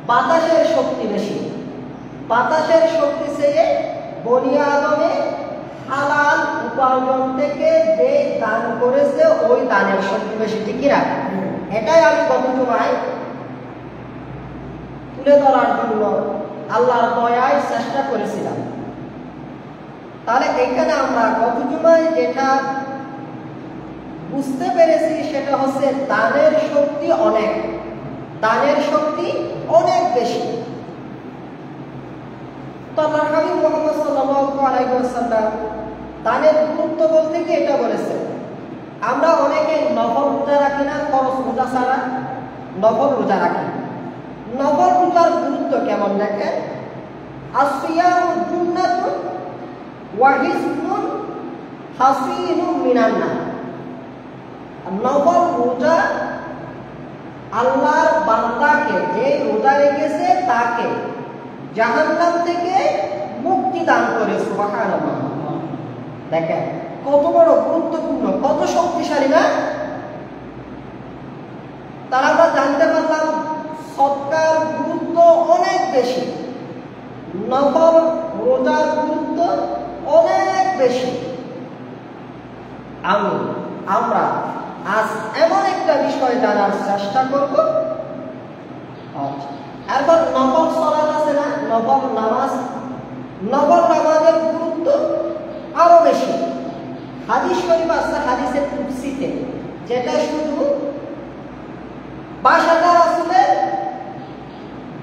বাতাসের শক্তি বেশি। বাতাসের শক্তি চেয়ে বনি আদমে হালাল উপার্জন থেকে যে দান করেছে ওই দানের শক্তি বেশি, ঠিক কিনা? এটাই আমি গত জুমায় তুলে ধরার জন্য আল্লাহর দয়ায় চেষ্টা করেছিলাম। তাহলে এখানে আমরা গত জুমায় যেটা বুঝতে পেরেছি সেটা হচ্ছে দানের শক্তি অনেক, দানের শক্তি অনেক বেশি। তো আল্লাহর হাবিব মুহাম্মদ সাল্লাল্লাহু আলাইহি ওয়াসাল্লাম দানের গুরুত্ব বলতে কি এটা বলেছেন। আমরা অনেকে নফল রোজা রাখি না, ফরজ রোজা ছাড়া নফল রোজা রাখি। নফল রোজার গুরুত্ব কেমন দেখেন, আসিয়ামু জুন্নাতুন ওয়া হিসনুন হাসিনুম মিনান নার। নফল রোজা আল্লাহর বান্দাকে, যে রোজা রেখেছে তাকে জাহান্নাম থেকে মুক্তি দান করে। সুবহানাল্লাহ। দেখেন কত বড় গুরুত্বপূর্ণ, কত শক্তিশালী না? তারা আমরা জানতে পারলাম সদকার গুরুত্ব অনেক বেশি, নফল রোজার গুরুত্ব অনেক বেশি। আমরা আজ এমন একটা বিষয় জানার চেষ্টা করব। এরপর নফল সালাত আছে না, নফল নামাজ, নফল নামাজের গুরুত্ব আরো বেশি। হাদিস শরীফ আছে, হাদিসে কুদসিতে, যেটা শুধু বাসাটা রাসূলের,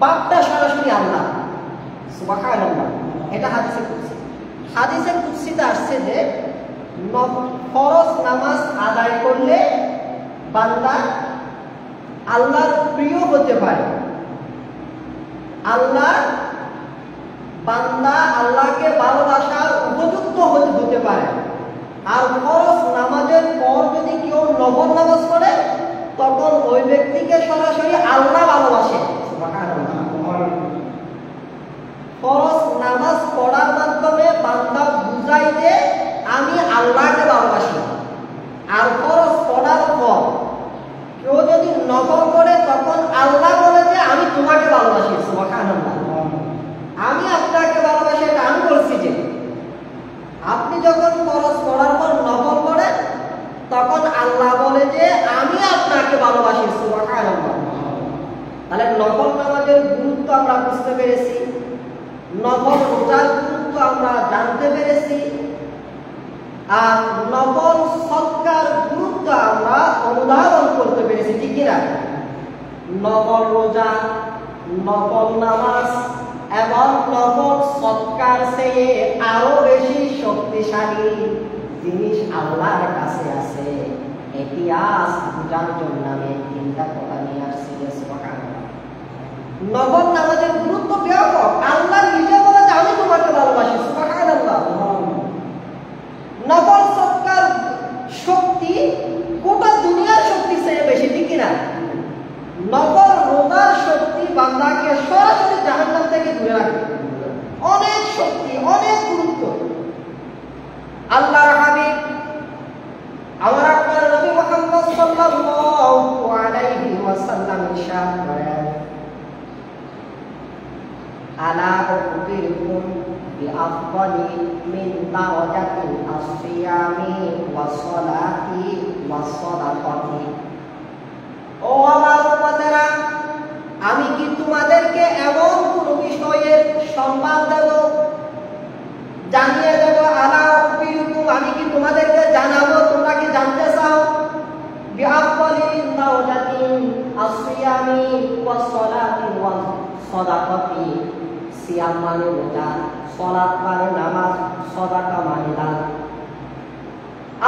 বাপটা সরাসরি আল্লাহ। সুবহানাল্লাহ। এটা হাদিসে কুদসি। হাদিসে কুদসিতে আসছে যে ফরজ নামাজ আদায় করলে বান্দা আল্লাহর প্রিয় হতে পারে। বান্দা আল্লাহকে ভালোবাসার উপযুক্ত হতে পারে। আর ফরজ নামাজের পর যদি কেউ নফল নামাজ পড়ে তখন ওই ব্যক্তিকে সরাসরি আল্লাহ ভালোবাসে। ফরজ নামাজ পড়ার মাধ্যমে বান্দা বুঝায় যে আমি আল্লাহকে ভালোবাসি। আর ফরজ পড়ার পর কেউ যদি নফল করে তখন আল্লাহ বলে যে আমি তোমাকে ভালোবাসি। সুবহানাল্লাহ। আমি আপনাকে ভালোবাসি, এটা আমি বলছি। যে আপনি যখন ফরজ পড়ার পর নফল করেন তখন আল্লাহ বলে যে আমি আপনাকে ভালোবাসি। সুবহানাল্লাহ। তাহলে নফল নামাজের গুরুত্ব আমরা বুঝতে পেরেছি, নফল রোজার গুরুত্ব আমরা জানতে পেরেছি, আর নফল সদকার গুরুত্ব আমরা অনুধাবন করতে পেরেছি, ঠিক কিনা? নফল রোজা, নফল নামাজ এবং নফল সদকার চেয়ে আরো বেশি শক্তিশালী জিনিস আল্লাহর কাছে আছে। ইতিহাস বুঝার জন্য আমি তিনটা কথা নিয়ে আসছি। নফল নামাজের গুরুত্ব ব্যাপক। আল্লাহ নিজে বলে যে আমি তোমাকে ভালোবাসি। সুবহানাল্লাহ। নফল সদকার শক্তি গোটা দুনিয়ার শক্তি চেয়ে বেশি, ঠিক কিনা? নফল রোজার শক্তি বান্দাকে সরাসরি জাহান্নাম থেকে দূরে রাখে। অনেক শক্তি, অনেক গুরুত্ব। আল্লাহর হাবিব আমার আপনার নবী মুহাম্মদ সাল্লাল্লাহু আলাইহি ওয়াসাল্লাম ইরশাদ করেন, আলা উখবিরুকুম বিআফদালি মিন দাওয়াতিল আসিয়ামি ওয়াস সালাতি ওয়াস সাদাকাতি। ও আমার উম্মতেরা, আমি কি তোমাদেরকে এমন কোন বিষয়ের সংবাদ দেব, জানিয়ে দেব? আলা উখবিরুকুম, আমি কি তোমাদেরকে জানাবো? তোমরা কি জানতে চাও? বিআফদালি মিন দাওয়াতিল আসিয়ামি ওয়াস সালাতি ওয়াস সাদাকাতি। সিয়াম মানে রোজা, সালাত মানে নামাজ, সাদাকা মানে দান।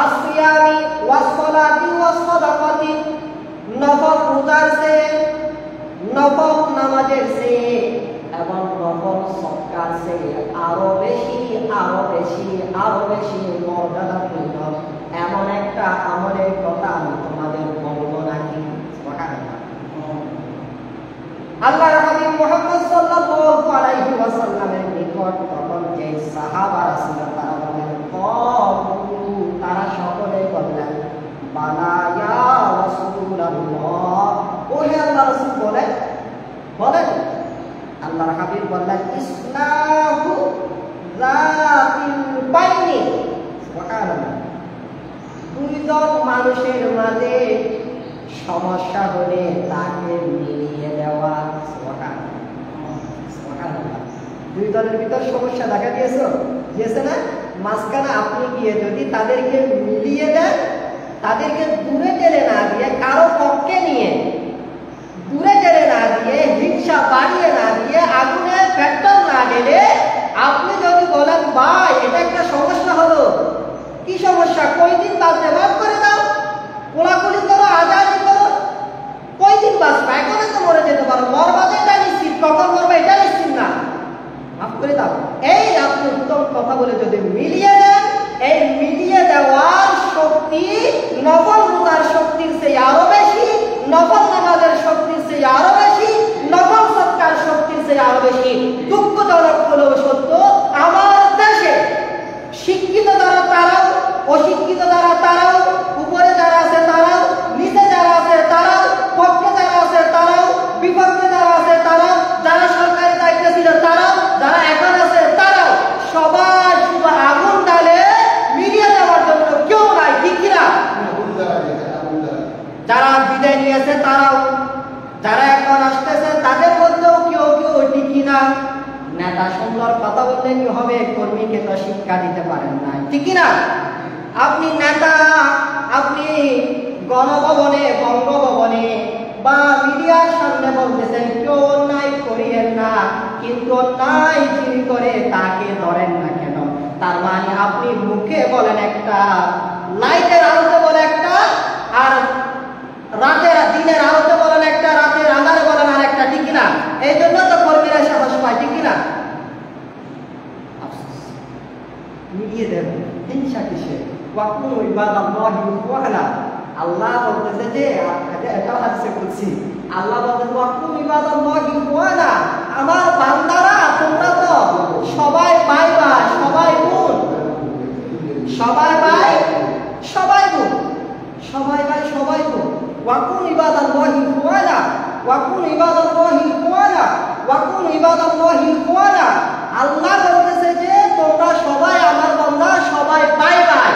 আসিয়ামি ওয়াস সালাতি ওয়াস সাদাকাতি, নফল রোজার চেয়ে, নফল নামাজের চেয়ে এবং নফল সদকার চেয়ে আরো বেশি, আরো বেশি, আরো বেশি মর্যাদাপূর্ণ এমন একটা আমলের কথা আমি তোমাদের বলবো নাকি? আল্লাহর হাবিব মুহাম্মদ সাল্লাল্লাহু আলাইহি ওয়াসাল্লামের নিকট তখন যে সাহাবারা ছিলেন তারা বলেন, তারা সকলে বললেন, বালা ইয়া রাসূলুল্লাহ, ও হে আল্লাহর রাসূল বলেন, আল্লাহর হাবিব বললেন ইসলাহু যাতিল বাইনি, সুবহানাল্লাহ। দুইজন মানুষের মাঝে সমস্যা হলে তাকে মিলিয়ে দেওয়া, সুবহানাল্লাহ। দুই দলের ভিতর সমস্যা দেখা দিয়েছে না, মাঝখানে আপনি গিয়ে যদি তাদেরকে মিলিয়ে দেন, তাদেরকে দূরে টেনে না দিয়ে, কারো পক্ষে নিয়ে দূরে টেনে না দিয়ে, হিংসা বাড়িয়ে না দিয়ে, আগুনে পেট্রোল না ঢেলে আপনি যদি বলেন ভাই এটা একটা সমস্যা হলো, কি সমস্যা, কয়দিন বাঁচবে, মাফ করে দাও, কোলাকুলি করো, আজাদি করো, কয়দিন বাঁচবে, এখনই তো মরে যেতে পারো, মরবাদে এটা নিশ্চিত, কখন মরবে এটা নিশ্চিত না, মাফ করে দাও। এই আপনি উত্তম কথা বলে যদি মিলিয়ে দেন, এই মিলিয়ে দেওয়ার শক্তি নফল রোজার শক্তির চেয়ে আরো বেশি, নফল নামাজের শক্তির চেয়ে আরো বেশি, নফল সৎকার শক্তির চেয়ে আরো বেশি। দুঃখজনক হলেও সত্য, আমার দেশে শিক্ষিত যারা তারাও, অশিক্ষিত যারা তারাও, উপরে যারা আছে তারাও, নিচে যারা আছে তারাও, পক্ষে যারা আছে তারাও, বিপক্ষে যারা আছে তারাও, যারা সরকারি দায়িত্বে ছিল তারাও, যারা এখন আছে তারাও, সবাই শুধু আগুন ডালে মিলিয়ে দেওয়ার জন্য কেউ নাই, ঠিক কিনা? যারা বিদায় নিয়েছে তারাও, যারা এখন আসতেছে তাদের মধ্যেও কেউ কেউ ঠিক কিনা? নেতা সুন্দর কথা বললে কি হবে, কর্মীকে তো শিক্ষা দিতে পারেন না, ঠিক কিনা? আপনি নেতা, আপনি গণভবনে, বঙ্গভবনে বা মিডিয়ার সামনে বলতেছেন কেউ অন্যায় করিয়েন না, কিন্তু অন্যায় যিনি করে তাকে ধরেন না কেন? তার মানে আপনি মুখে বলেন একটা, লাইটের আলোতে বলে একটা, আর রাতের দিনের আলোতে বলেন একটা, রাতের আঁধারে বলেন আর একটা, ঠিক কিনা? এই জন্য তো কর্মীরা সাহস পায়, ঠিক কিনা? মিলিয়ে দেবেন, হিংসা কিসের? ওয়াকুনু ইবাদাল্লাহি ইখওয়ানা। আল্লাহ বলতেছে যে, এটা হাদিসে কুদসি, আল্লাহ বলতেছে ওয়াকুনু ইবাদাল্লাহি ইখওয়ানা, আমার বান্দারা তোমরা তো সবাই ভাই ভাই, সবাই বোন, সবাই ভাই সবাই বোন, সবাই ভাই সবাই বোন। ওয়াকুনু ইবাদাল্লাহি ইখওয়ানা, ওয়াকুনু ইবাদাল্লাহি ইখওয়ানা, ওয়াকুনু ইবাদাল্লাহি ইখওয়ানা। আল্লাহ বলতেছে যে তোমরা সবাই আমার বান্দা, সবাই ভাই ভাই।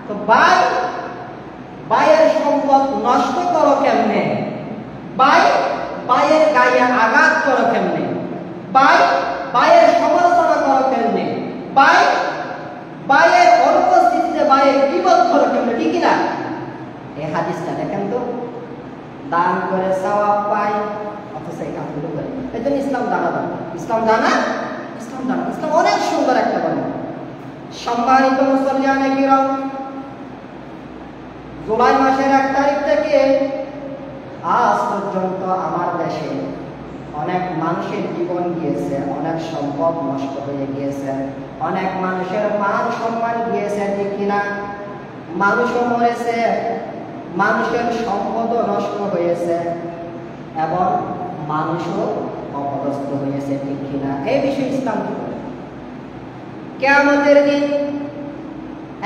তো ভাই ভাইয়ের সম্পদ নষ্ট করো কেমনে? ভাই ভাইয়ের গায়ে আঘাত করো কেমনে? ভাই ভাইয়ের সমালোচনা করো কেমনে? ভাই ভাইয়ের অনুপস্থিতিতে ভাইয়ের বিপদ করো কেমনে, ঠিক না? এই হাদিসটা দেখেন তো, দান করে সওয়াব পাই, অথচ এই কাজগুলো করে। এই জন্য ইসলাম জানা দরকার। ইসলাম জানা, ইসলাম জানা, ইসলাম অনেক সুন্দর একটা বর্ণনা। সম্মানিত মুসলমানে কিরাম, জুলাই মাসের 1 তারিখ থেকে আজ পর্যন্ত আমার দেশে অনেক মানুষের জীবন গিয়েছে, অনেক সম্পদ নষ্ট হয়ে গিয়েছে, অনেক মানুষের মান সম্মান গিয়েছে, ঠিক কিনা? মানুষও মরেছে, মানুষের সম্পদও নষ্ট হয়েছে, এবং মানুষও অপদস্থ হয়েছে, ঠিক কিনা? এই বিষয়ে ইসলাম কি বলে? কিয়ামতের দিন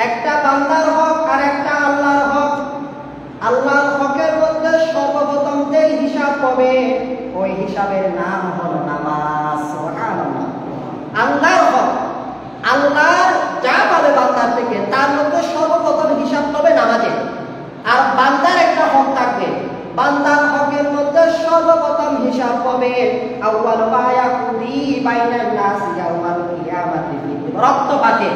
একটা বান্দার হক আর একটা আল্লাহর হক। আল্লাহর হকের মধ্যে সর্বপ্রথম যে হিসাব হবে, ওই হিসাবের নাম হলো নামাজ। সুবহানাল্লাহ। আল্লাহর হক, আল্লাহ যা পাবে বান্দার থেকে, তার মধ্যে সর্বপ্রথম হিসাব হবে নামাজের। আর বান্দার একটা হক থাকবে, বান্দার হকের মধ্যে সর্বপ্রথম হিসাব হবে আউয়াল মা ইয়াকুদি বাইনান নাস ইয়াউমাল কিয়ামাতি রক্তপাতে।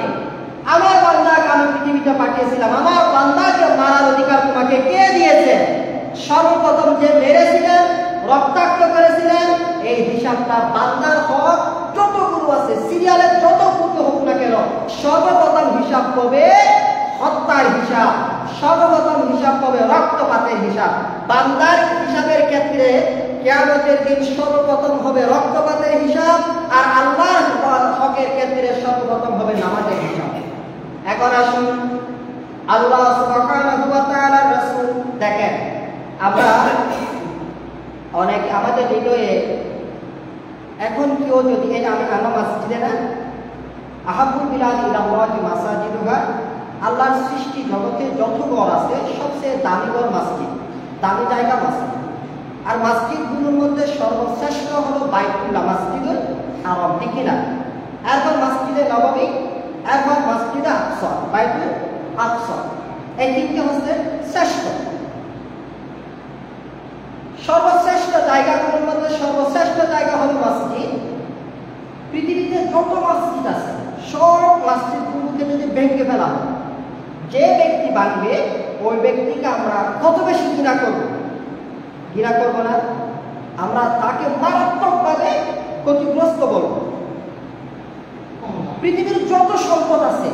আমার বান্দাকে আমি পৃথিবীতে পাঠিয়েছিলাম, আমার বান্দাকে মারার অধিকার তোমাকে কে দিয়েছে? সর্বপ্রথম যে মেরেছিলেন, রক্তাক্ত করেছিলেন, এই হিসাবটা বান্দার হক যতগুলো আছে, সিরিয়ালের যতগুলো হোক না কেন, সর্বপ্রথম হিসাব হবে হত্যার হিসাব, সর্বপ্রথম হিসাব হবে রক্তপাতের হিসাব। বান্দার হিসাবের ক্ষেত্রে কিয়ামতের দিন সর্বপ্রথম হবে রক্তপাতের হিসাব, আর আল্লাহর হকের ক্ষেত্রে সর্বপ্রথম হবে নামাজের হিসাব। এখন আসুন, আল্লাহ সুবহানাহু ওয়া তাআলার রাসূল দেখেন, আমরা অনেক আমাদের হৃদয়ে এখন কেউ যদি, এই আমি আল্লাহ মসজিদে না, আহাব্বুল বিলাদ ইলাল্লাহি মাসাজিদুহা, আল্লাহর সৃষ্টি জগতে যত ঘর আছে সবচেয়ে দামি ঘর মসজিদ, দামি জায়গা মসজিদ। আর মসজিদগুলোর মধ্যে সর্বশ্রেষ্ঠ হলো বাইতুল্লাহ, মসজিদুল হারাম, ঠিক না? এরপর মসজিদে নববী, এরপর মসজিদে আকসা, বাইতুল আকসা। এই তিনটি হচ্ছে শ্রেষ্ঠ। সর্বশ্রেষ্ঠ জায়গাগুলোর মধ্যে সর্বশ্রেষ্ঠ জায়গা হলো মসজিদ। পৃথিবীতে যত মসজিদ আছে সব মসজিদগুলোকে যদি ভেঙে ফেলা হয়, যে ব্যক্তি ভাঙবে ওই ব্যক্তিকে আমরা কত বেশি ঘৃণা করবো? ঘৃণা করবো না? আমরা তাকে মারাত্মকভাবে ক্ষতিগ্রস্ত বলবো। পৃথিবীর যত সম্পদ আছে,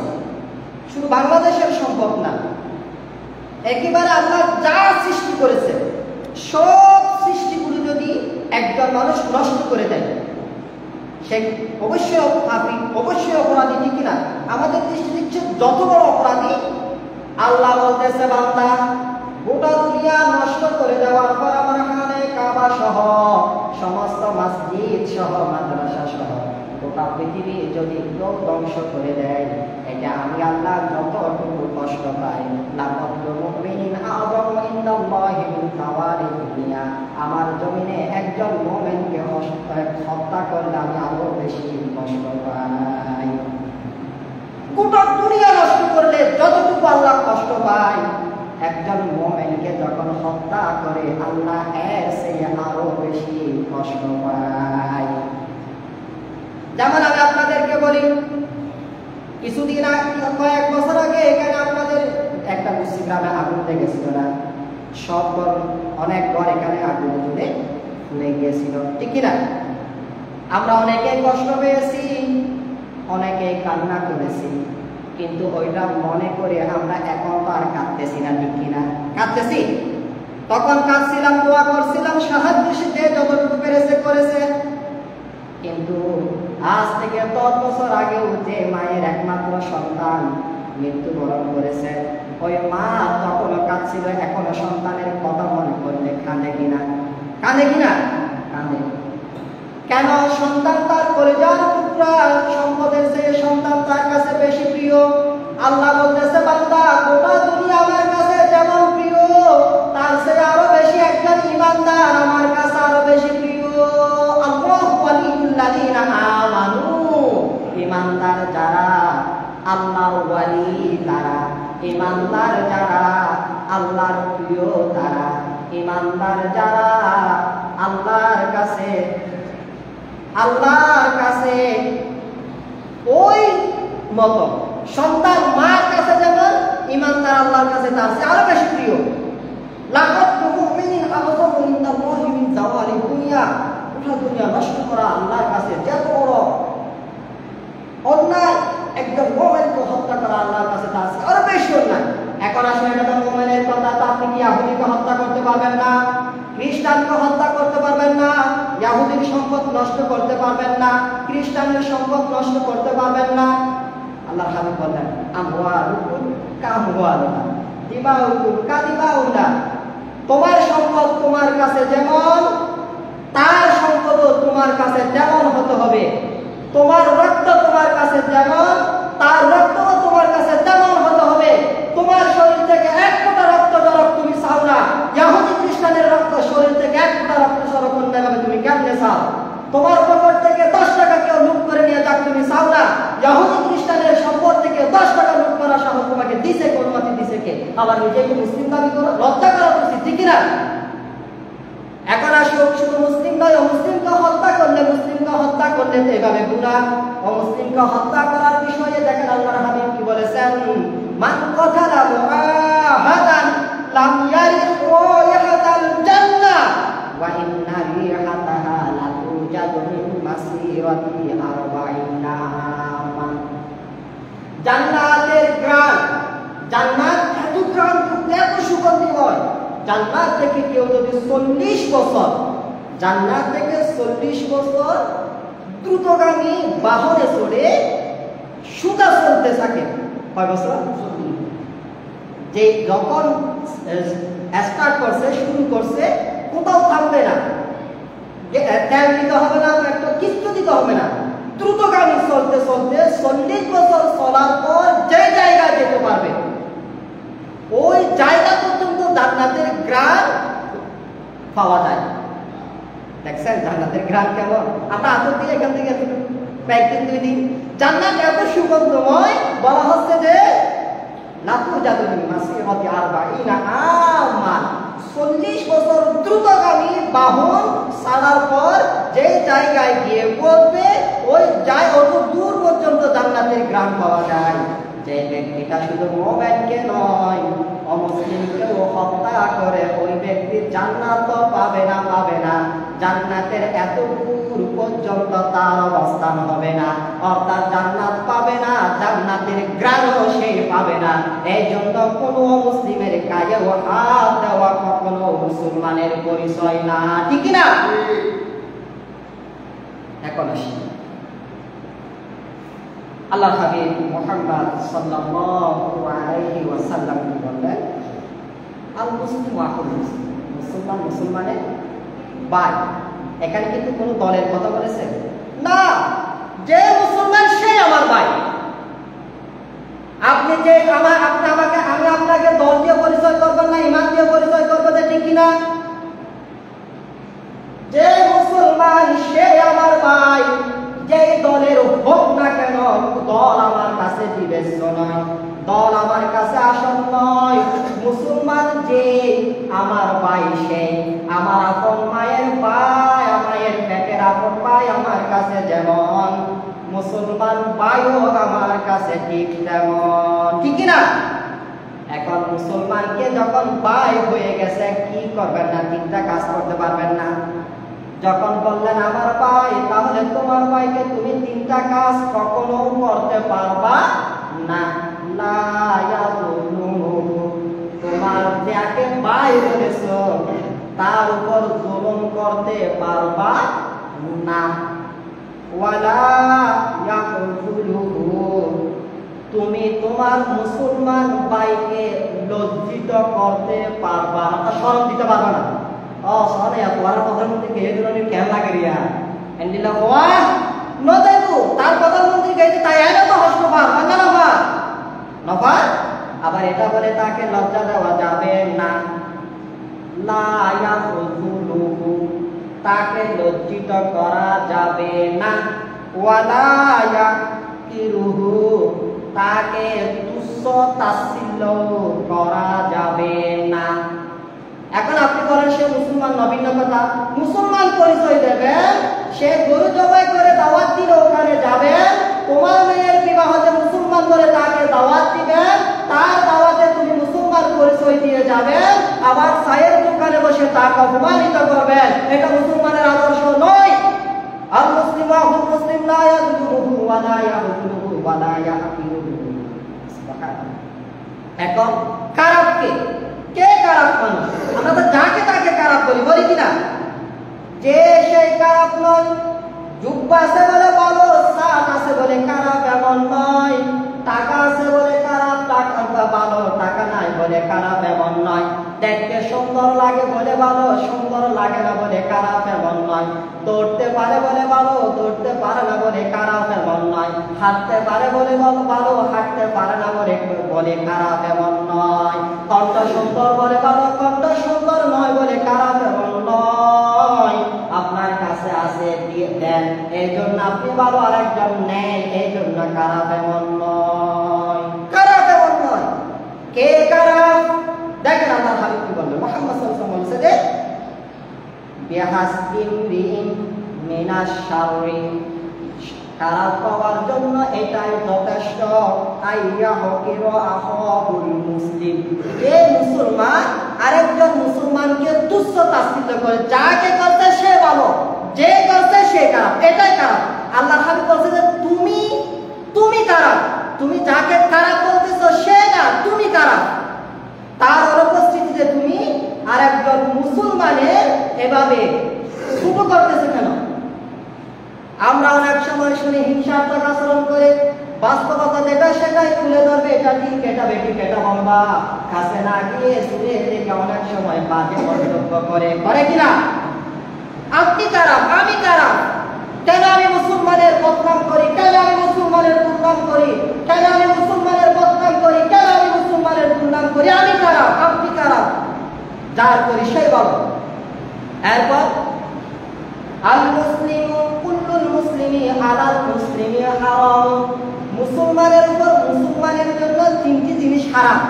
শুধু বাংলাদেশের সম্পদ না, একেবারে আল্লাহ যা সৃষ্টি করেছে সব সৃষ্টিগুলো যদি একজন মানুষ নষ্ট করে দেয়, সে অবশ্যই পাপী, অবশ্যই অপরাধী, ঠিক না? আমাদের দৃষ্টি দিচ্ছে যত বড় অপরাধী। আল্লাহ বলতেছে, বান্দা গোটা দুনিয়া নষ্ট করে দেওয়ার পর আমার খানে কাবা সহ সমস্ত মসজিদ সহ মাদ্রাসা সহ গোটা পৃথিবী যদি কেউ ধ্বংস করে দেয়, এটা আমি আল্লাহ যতটুকু কষ্ট পাই, আমার জমিনে একজন মুমিনকে হত্যা করলে আমি আরো বেশি কষ্ট পাই। গোটা দুনিয়া নষ্ট করলে যতটুকু আল্লাহ কষ্ট পায়, একজন মুমিনকে যখন হত্যা করে আল্লাহ এর চেয়ে আরো বেশি কষ্ট পায়। যেমন আমি আপনাদেরকে বলি, কিছুদিন আগে, কয়েক বছর আগে এখানে আপনাদের একটা মুসলিম গ্রামে আগুন লেগেছিল না? সব অনেক ঘর এখানে আগুন জ্বলে লেগেছিল, ঠিক কিনা? আমরা অনেকে কষ্ট পেয়েছি, অনেকে কান্না করেছি, কিন্তু ওইটা মনে করে আমরা এখন তো আর কাঁদতেছি না, ঠিক কিনা? কাঁদতেছি? তখন কাঁদছিলাম, দোয়া করছিলাম, সাহায্য যে যতটুকু পেরেছে করেছে। কিন্তু আজ থেকে 10 বছর আগেও যে মায়ের একমাত্র সন্তান মৃত্যুবরণ করেছে, ওই মা তখনও কাঁদছিল, এখনো সন্তানের কথা মনে করলে কাঁদে কিনা? কাঁদে কিনা? কাঁদে। কেন? সন্তান তার কলিজার টুকরা, সম্পদের চেয়ে সন্তান তার কাছে বেশি প্রিয়। আল্লাহ বলতেছে, বান্দা গোটা দুনিয়া আমার কাছে যেমন প্রিয়, তার চেয়ে আরো বেশি একজন ঈমানদার আমার কাছে আরো বেশি প্রিয়। আল্লাহু ওয়ালিউল্লাযিনা আমানু, ঈমানদার যারা আল্লাহর ওয়ালি তারা, ঈমানদার যারা আল্লাহর প্রিয় তারা, ঈমানদার যারা আল্লাহর কাছে ওই মত সন্তান মার কাছে যেমন, ঈমানদার আল্লাহর কাছে তার চেয়ে আরো বেশি প্রিয়। লাকাতুল মুমিনিন আযযামু ইনদাল্লাহি মিন যাওয়ালিদ দুনিয়া, গোটা দুনিয়া নষ্ট করা আল্লাহর কাছে যত বড় অন্যায়, একজন মুমিনকে হত্যা করা আল্লাহর কাছে তার চেয়ে আরো বেশি অন্যায়। এখন আসলে এটা মুমিনের কথা, তা আপনি কি ইহুদিকে হত্যা করতে পারবেন না? খ্রিস্টানকে হত্যা করতে পারবেন না? ইহুদির সম্পদ নষ্ট করতে পারবেন না? খ্রিস্টানের সম্পদ নষ্ট করতে পারবেন না? আল্লাহর হাবিব বলেন, আমওয়ালুকুম কামওয়ালুনা, দিমাউকুম কাদিমাউনা। তোমার সম্পদ তোমার কাছে যেমন, তার সম্পদও তোমার কাছে তেমন হতে হবে। তোমার রক্ত তোমার কাছে যেমন, তার রক্তও তোমার কাছে তেমন হতে হবে। তোমার শরীর থেকে এক ফোঁটা রক্ত ঝরক তুমি চাও না, ইহুদি খ্রিস্টানের রক্ত শরীর থেকে এক ফোঁটা রক্ত ঝরক অন্যায়ভাবে তুমি কেমনে চাও? তোমার পকেট থেকে 10 টাকা কেউ লুট করে নিয়ে যাক তুমি চাও না, ইহুদি খ্রিস্টানের সম্পদ থেকে 10 টাকা লুট করার সাহস তোমাকে দিছে, অনুমতি দিছে কে? আবার নিজেকে মুসলিম দাবি করো, লজ্জা করা উচিত, ঠিক না? এখন আসো, শুধু মুসলিম নয়, অমুসলিমকে হত্যা করলে তো এভাবে গুনাহ। অমুসলিমকে হত্যা করার বিষয়ে দেখেন আল্লাহর হাবিব কি বলেছেন, মান কাতালা মুআহাদান লাম ইয়ারিহ রাইহাতাল জান্নাহ ওয়া ইন্না রিহাতাহা লাতুজাদু মিন মাসিরাতি 40 আমান। জান্নাতের ঘ্রাণ, জান্নাত এত ঘ্রাণ, এত সুগন্ধি হয়। জান্নাত থেকে কেউ যদি 40 বছর, জান্নাত থেকে 40 বছর দ্রুতগামী বাহনে চড়ে সুদা চলতে থাকে, কয় বছর? যে যখন স্টার্ট করছে, শুরু করছে, কোথাও থামবে না, তেল দিতে হবে না, একটা কিছু দিতে হবে না, দ্রুতগামী চলতে চলতে 40 বছর চলার পর যে জায়গায় যেতে পারবে, ওই জায়গা পর্যন্ত জান্নাতের ঘ্রাণ পাওয়া যায়। দেখছেন জান্নাতের ঘ্রাণ কেমন? আমরা আতর দিয়ে এখান থেকে একদিন 2 দিন জান্নাত এত সুগন্ধময়, বলা হচ্ছে যে লাতু জাদুনি মাসিরাতি 40 আমান, 40 বছর দ্রুতগামী বাহন ছাড়ার পর যে জায়গায় গিয়ে বলবে ওই যায় অত দূর পর্যন্ত জান্নাতের ঘ্রাণ পাওয়া যায়। যে ব্যক্তিটা শুধু মোমেনকে নয় অমুসলিমকেও হত্যা করে ওই ব্যক্তির জান্নাত পাবে না, জান্নাতের এত দূর পর্যন্ত তার অবস্থান হবে না, অর্থাৎ জান্নাত পাবে না, জান্নাতের ঘ্রাণও সে পাবে না। এই জন্য কোনো মুসলিমের গায়েও হাত দেওয়া কখনো মুসলমানের পরিচয় না, ঠিক না? এখন আসি আল্লাহ হাবিব মুহাম্মদ সাল্লাল্লাহু আলাইহি ওয়াসাল্লাম বললেন, আল মুসলিমু আখুল মুসলিম, মুসলমান মুসলমানের ভাই। এখানে কিন্তু কোনো দলের কথা বলেছে না, যে মুসলমান সে আমার ভাই। আপনি যে আমি আপনাকে দল দিয়ে পরিচয় করবেন না, ইমান দিয়ে পরিচয় করবেন, ঠিক কিনা? যে মুসলমান সে আমার ভাই, যে দলের হোক না কেন, দল আমার কাছে বিবেচ্য নয়, দল আমার কাছে আসন নয়। মুসলমান যে আমার ভাই, সে আমার আপন মায়ের ভাই, মায়ের পেটের আপন ভাই আমার কাছে যেমন, মুসলমান ভাইও আমার কাছে ঠিক তেমন, ঠিক না? এখন মুসলমানকে যখন ভাই হয়ে গেছে, কি করবেন না? 3টা কাজ করতে পারবেন না। যখন বললেন আমার ভাই, তাহলে তোমার ভাইকে তুমি 3টা কাজ কখনো করতে পারবা না। তোমার যাকে ভাই বলেছ তার উপর জুলুম করতে পারবা না। ওয়ালা ইয়াকুলুহু, তুমি তোমার মুসলমান ভাইকে লজ্জিত করতে পারবা না, শরম দিতে পারবা না। সরে তোমার প্রধানমন্ত্রীকে এই ধরনের কেন লাগে রিয়া এন্ডিলা ওয়া নদাইবু, তার প্রধানমন্ত্রী গাইতে তাই আইনা তো হস্তফা বাংলা নফা। আবার এটা বলে তাকে লজ্জা দেওয়া যাবে না। লা ইয়াকুলুহু, তাকে লজ্জিত করা যাবে না। ওয়ালা ইয়াকিরুহু, তাকে তুচ্ছ তাচ্ছিল্য করা যাবে না। এখন আপনি বলেন সে মুসলমান, নবীন কথা, মুসলমান পরিচয় দেবেন, সে গরু জবাই করে দাওয়াত দিলে ওখানে যাবেন, তোমার মেয়ের বিবাহতে মুসলমান বলে তাকে দাওয়াত দিবেন, তার দাওয়াতে তুমি মুসলমান পরিচয় দিয়ে যাবেন, আবার চায়ের দোকানে বসে তাকে অপমানিত করবেন। এটা মুসলমানের আদর্শ নয়। আর মুসলিম আহুল মুসলিম লা ইয়াযুরুহু ওয়া লা ইয়াহুলুহু ওয়া লা ইয়াকিরুহু। এখন খারাপকে কে খারাপ মানুষ? আমরা তো যাকে তাকে খারাপ বলি কিনা? যে সেই খারাপ নয়, জুব্বা আছে বলে ভালো, শার্ট আছে বলে খারাপ এমন নয়, টাকা আছে বলে খারাপ, টাকা ভালো, টাকা নাই বলে খারাপ এমন নয়, দেখতে সুন্দর লাগে বলে ভালো, সুন্দর লাগে না বলে খারাপ এমন নয়, দৌড়তে পারে বলে ভালো, দৌড়তে পারে না বলে খারাপ এমন নয়, হাঁটতে পারে বলে ভালো, হাঁটতে পারে না বলে খারাপ এমন নয়, কণ্ঠ সুন্দর বলে ভালো, কণ্ঠ সুন্দর নয় বলে খারাপ এমন নয়। আপনার কাছে আছে দিয়ে দেন, এই জন্য আপনি ভালো, আরেকজন নেই এই জন্য খারাপ এমন নয়, খারাপ এমন নয়। কে খারাপ? দেখেন আল্লাহ হাবিব কি বললেন, মুহাম্মদ সাল্লাল্লাহু আলাইহি ওয়াসাল্লাম বলেছে যে বিহাসবিন বিহিম মিনাশ শাররি, খারাপ পাওয়ার জন্য এটাই যথেষ্ট, আইয়া হকিরো আখাহুল মুসলিম, যে মুসলমান আরেকজন মুসলমানকে তুচ্ছ তাচ্ছিল্য করে, যাকে করতে সে ভালো, যে করতে সে খারাপ, এটাই খারাপ। আল্লাহ হাবিব বলছে যে তুমি খারাপ, তুমি যাকে খারাপ বলতেছো সে না, তুমি খারাপ। তার অনুপস্থিতিতে তুমি আরেকজন মুসলমানের এভাবে ছোট করতেছো কেন? আমরা অনেক সময় শুনি হিংসাত্মক আচরণ করে, বাস্তবতা যেটা সেটাই তুলে ধরবে, এটা ঠিক, এটা বেঠিক, এটা বলবা, কাছে না গিয়ে দূরে থেকে অনেক সময় বাজে মন্তব্য করে কিনা? আপনি খারাপ, আমি খারাপ, কেন আমি মুসলমানের বদনাম করি, কেন আমি মুসলমানের দুর্নাম করি, কেন আমি মুসলমানের বদনাম করি, কেন আমি মুসলমানের দুর্নাম করি? আমি খারাপ, আপনি খারাপ, যার করি সেই বলো। এরপর আল মুসলিমু কুল্লুল মুসলিমি আলাল মুসলিমি হারাম। মুসলমানের উপর মুসলমানের জন্য তিনটি জিনিস হারাম।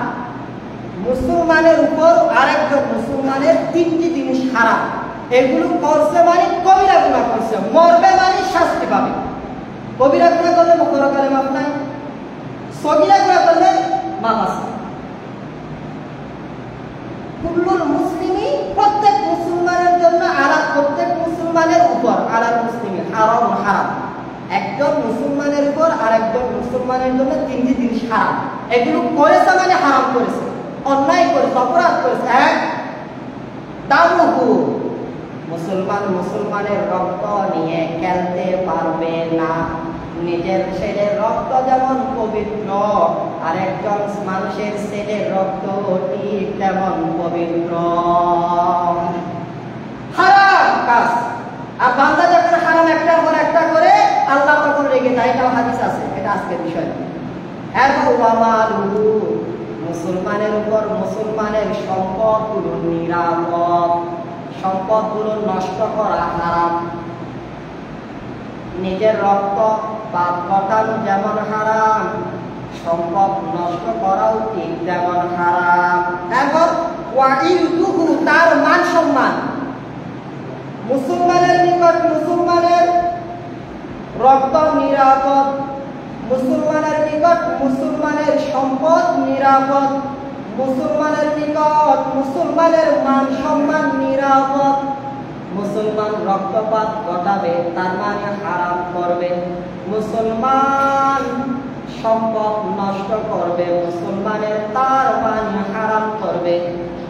মুসলমানের উপর আরেকজন মুসলমানের তিনটি জিনিস হারাম। এগুলো করছে মানে কবিরা গুনাহ করছে, মরবে মানে শাস্তি পাবে। কবিরা গুনাহ করলে পরকালে মাফ নাই, সগীরা গুনাহ করলে মাফ আছে। কুল্লুল মুসলিমি প্রত্যেক মুসলমানের জন্য, আলাদা প্রত্যেক মুসলমানের উপর, আলাদা মুসলিমি হারাম হারাম। একজন মুসলমানের উপর আরেকজন মুসলমানের জন্য তিনটি জিনিস হারাম। এগুলো করেছে মানে হারাম করেছে, অন্যায় করেছে, অপরাধ করেছে। এক, দামুহু, মুসলমান মুসলমানের রক্ত নিয়ে খেলতে পারবে না। নিজের ছেলের রক্ত যেমন পবিত্র, আরেকজন মানুষের ছেলের রক্ত ঠিক তেমন পবিত্র। হারাম কাজ। আর বান্দা যখন হারাম একটার পর একটা করে আল্লাহ তখন রেগে যায়, এটাও হাদিস আছে, এটা আজকের বিষয়। এরপর ওয়ামালুহু, মুসলমানের উপর মুসলমানের সম্পদগুলো নিরাপদ, সম্পদগুলো নষ্ট করা হারাম। নিজের রক্ত পাপ ঘটানো যেমন হারাম, সম্পদ নষ্ট করাও ঠিক তেমন হারাম। এরপর ওয়াইরুহু, তার মান সম্মান। মুসলমানের নিকট মুসলমানের রক্ত নিরাপদ, মুসলমানের নিকট মুসলমানের সম্পদ নিরাপদ, মুসলমানের নিকট মুসলমানের মান সম্মান নিরাপদ। মুসলমান রক্তপাত ঘটাবে তার মানে হারাম করবে, মুসলমান সম্পদ নষ্ট করবে মুসলমানের তার মানে হারাম করবে,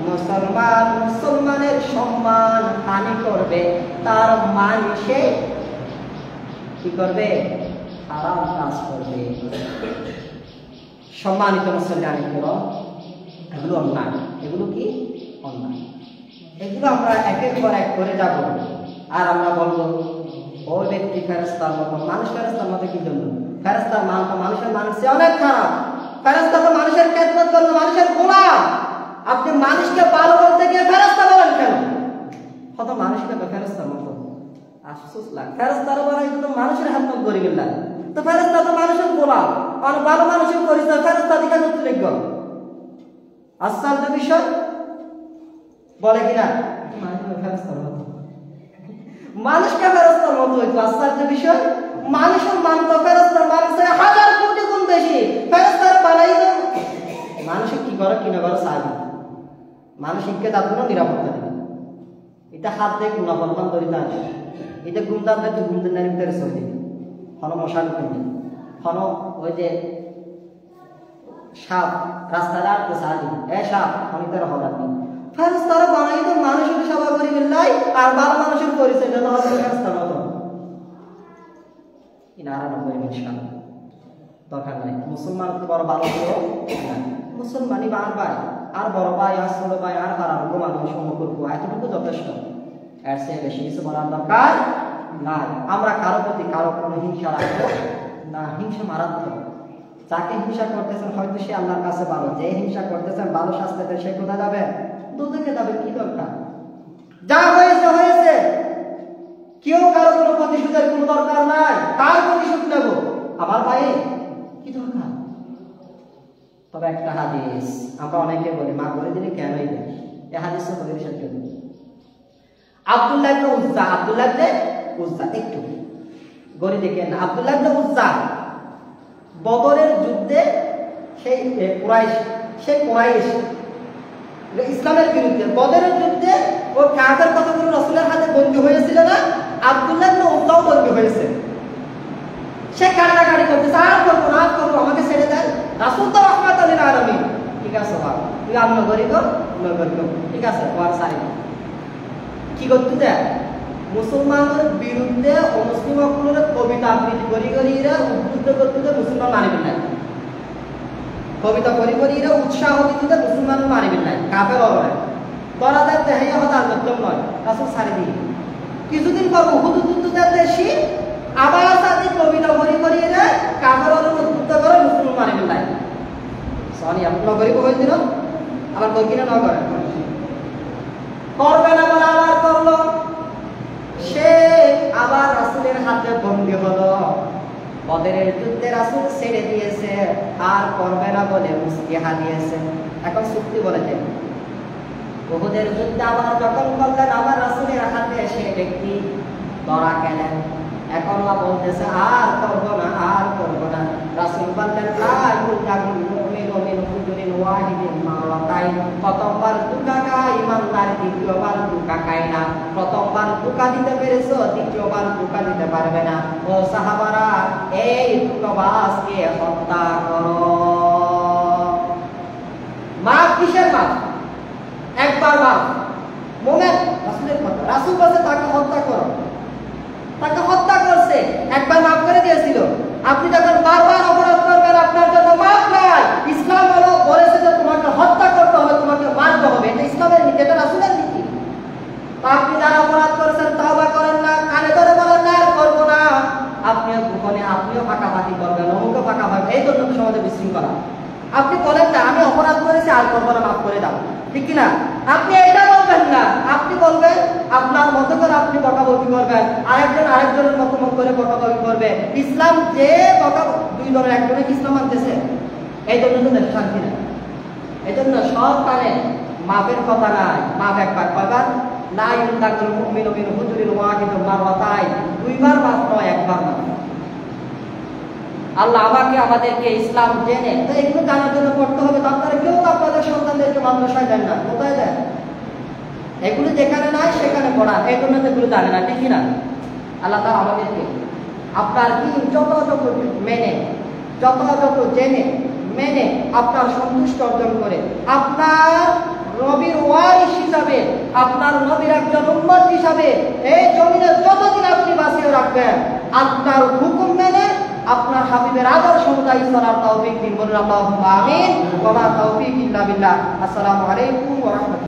মুসলমান মুসলমানের সম্মান হানি করবে তার মান সে কি করবে? হারাম কাজ করবে। সম্মানিত মুসলমান, এগুলো অন্যায়। এগুলো কি অন্যায়? এগুলো আমরা একের পর এক করে যাব, আর আমরা বলবো ওই ব্যক্তি ফেরেশতার মতো। মানুষ ফেরেশতার মতো কি জন্য? ফেরেশতার মান তো মানুষের মানুষে অনেক খারাপ। ফেরেশতা তো মানুষের খেদমত করবে, মানুষের গোলাম। আপনি মানুষকে ভালো বলতে গিয়ে ফেরেশতা বলেন কেন? কত মানুষকে তো ফেরেশতার মতো, আফসোস লাগে। ফেরেশতারও বানাই তো মানুষের খেদমত করিবেন না, তো ফেরেশতা তো মানুষের গোলাম, আর ভালো মানুষের পরিচয় ফেরেশতা দিকে উল্লেখ কর। আশ্চর্য বিষয়, বলে কিনা ফেরেশতার মতো, মানুষকে ফেরেশতার মতো হইতো। আশ্চর্য বিষয়, মানুষের মান তো ফেরেশতার মানুষের হাজার কোটি গুণ বেশি। ফেরেশতার বানাই তো মানুষের কি করে কিনা করে সাহায্য, মানসিককে তার জন্য নিরাপত্তা দেবে। এটা হাত দিয়ে গুণা ফলমান দরিদ্র আছে, এটা গুমদার দেখতে গুমদের নারী ভিতরে চলে হন মশাল কিনে হন ওই যে সাপ রাস্তায় আটকে সাহায্য, এ সাপ অনেকটার হল আপনি ফেরেশতারা বানাই তো মানুষের সেবা করি বিল্লাই, আর ভালো মানুষের পরিচয় যত হবে ফেরেশতার মতো। ইনারা করে ইনশাআল্লাহ দরকার নাই। মুসলমান বড় ভালো হলো মুসলমানই বার ভাই, আর বড় ভাই আর ছোট ভাই আর হারাম মানুষ সমকল্প, এতটুকু যথেষ্ট। এর চেয়ে বেশি কিছু বলার দরকার নাই। আমরা কারো প্রতি কারো কোনো হিংসা রাখবো না, হিংসা মারাত্মক। যাকে হিংসা করতেছেন হয়তো সে আল্লাহর কাছে ভালো, যে হিংসা করতেছেন ভালো শাস্তিতে সে কোথায় যাবে? দুদিকে যাবে। কি দরকার? যা হয়েছে হয়েছে, কেউ কারো কোনো প্রতিশোধের কোনো দরকার নাই। কার প্রতিশোধ নেব? আমার ভাই কি দরকার? তবে একটা হাদিস আমরা অনেকে বলি, মা বলে দিলে কেনই দেয়, এই হাদিস তো বলে দিয়েছেন কেন? আব্দুল্লাহ ইবনে উজ্জা, আব্দুল্লাহ ইবনে উজ্জা, একটু গড়ি দেখেন। আব্দুল্লাহ ইবনে উজ্জা বদরের যুদ্ধে সেই কুরাইশ ইসলামের বিরুদ্ধে বদরের যুদ্ধে ও কাফের কতগুলো রাসূলের হাতে বন্দী হয়েছিল না? আব্দুল্লাহ ইবনে উজ্জাও বন্দী হয়েছে। সে কান্নাকাটি করতেছে, আর করবো না, করবো, আমাকে ছেড়ে দেন, রাসূল তো রাহমাতুল লিল আলামিন। ঠিক আছে বাবা, তুই আমন করি তো নগর কর, ঠিক আছে ওয়ার সারি কি করতে দেয়? মুসলমানদের বিরুদ্ধে অমুসলিম অকুলের কবিতা আবৃত্তি করি করিরা উদ্বুদ্ধ করতে মুসলমান মানিবেন না, কবিতা করি করিরা উৎসাহ দিতে মুসলমান মানিবেন না, কাফের হবে তোরা দেখ দেখাই হতে আলোচন নয়। রাসূল সারি দিই কিছুদিন পর উহুদ যুদ্ধের দেশি আবার সাথে কবিতা করি করিরা কাফের উদ্বুদ্ধ করে মুসলমান মানিবেন না। সনি আপনি নগরী হয়েছিল আবার কই কিনা নগর করবে না বলে আবার করলো। সে আবার রাসূলের হাতে বন্দী হলো। বদরের যুদ্ধে রাসূল ছেড়ে দিয়েছে, আর করবে না বলে মুস্কি হারিয়েছে। এখন চুক্তি বলেছে। উহুদের যুদ্ধে আবার যখন করলেন, আবার রাসূলের হাতে সে ব্যক্তি ধরা গেলেন। এখন বলতেছে আর করবো না, আর করবো না। রাসূল বললেন প্রথমবার ধোঁকা খায় ইমানদার, দ্বিতীয়বার ধোঁকা খায় না। প্রথমবার ধোঁকা দিতে পেরেছো, দ্বিতীয়বার ধোঁকা দিতে পারবে না। ও সাহাবারা, এই ধোঁকাবাজকে হত্যা করো। মাফ কিসের মাফ? একবার মাফ। মোমেন রাসূলের কথা, রাসূল বলছে তাকে হত্যা করো। তাকে হত্যা করছে, একবার মাফ করে দিয়েছিল। আপনি যখন বারবার অপরাধ করবেন, আপনার জন্য মাফ নাই। ইসলাম হলো বলেছে যে তোমাকে হত্যা করতে হবে, তোমাকে মারতে হবে। এটা ইসলামের নীতি, এটা রাসূলের নীতি। আপনি যারা অপরাধ করেছেন তওবা করেন না, কানে ধরে বলেন না আর করবো না, আপনিও গোপনে আপনিও ফাঁকাফাঁকি করবেন, অমুকে ফাঁকা হবে। এই জন্য সমাজে বিশৃঙ্খলা। আপনি বলেন না আমি অপরাধ করেছি আর করবো না, মাফ করে দাও, ঠিক কিনা? আপনি এটা বলবেন না, আপনি বলবেন আপনার মতো করে আপনি বকাবকি করবেন, আরেকজনের মতো করে বকাবকি করবে। ইসলাম যে দুই দলের একজনে ইসলাম মানতেছে, এই জন্য তো দেশে শান্তি না। এই জন্য সব কানে মাপের কথা নাই। মাপ একবার কয়বার? লা ইউদাকুল মুমিনু মিন হুজুরিন ওয়াহিদিন মাররাতাইন। দুইবার মাপ নয়, একবার মাপ। আল্লাহ আমাদেরকে ইসলাম জেনে তো এগুলো জানার জন্য করতে হবে। তো আপনারা কেউ আপনাদের সন্তানদেরকে মাদ্রাসায় দেন না, কোথায় দেন? এগুলো যেখানে নাই সেখানে পড়া, এই জন্য এগুলো জানে না, ঠিক না? আল্লাহ তাআলা আমাদেরকে আপনার কি যথাযথ মেনে, যথাযথ জেনে মেনে আপনার সন্তুষ্ট অর্জন করে, আপনার নবীর ওয়ারিস হিসাবে, আপনার নবীর একজন উম্মত হিসাবে এই জমিনে যতদিন আপনি বাঁচিয়ে রাখবেন, আপনার হুকুম মেনে আপনার হাবিবের আদর্শ অনুযায়ী চলার তৌফিক দিন। বলুন আল্লাহুম্মা আমিন। ওয়া মা তাওফীক ইল্লা বিল্লাহ। আসসালামু আলাইকুম ওয়া রাহমাতুল্লাহ।